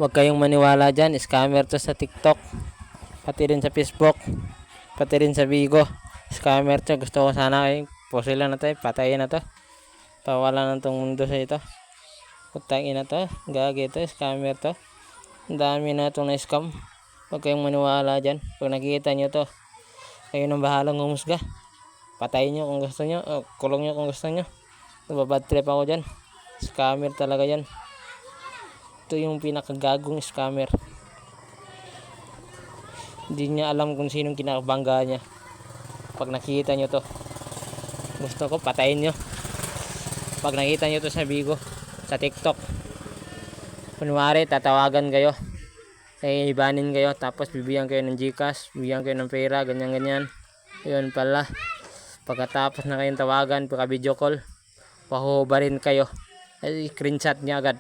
Huwag kayong maniwala dyan. Scammer to sa TikTok. Pati rin sa Facebook. Pati rin sa Bigo. Scammer to. Gusto ko sana kayo. Pusila na to. Patayin na to. Pawala na tong mundo sa ito. Putangin na to. Gagi to. Scammer to. Ang dami na itong na-scam. Huwag kayong maniwala dyan. Pag nakikita nyo to, kayo nang bahalang humusga. Patayin nyo kung gusto nyo. O kulong nyo kung gusto nyo. Nababad trip ako dyan. Scammer talaga yan. Ito yung pinakagagong scammer. Hindi niya alam kung sinong kinakabangga niya. Pag nakita nyo to, gusto ko patayin nyo. Pag nakita nyo to sa Bigo, sa TikTok, kunwari tatawagan kayo, ibanin kayo, tapos bibigyan kayo ng GCash, bibigyan kayo ng pera, ganyan. Yun pala, pagkatapos na kayong tawagan, pagka video call, pahuhubarin kayo, ay screenshot niya agad.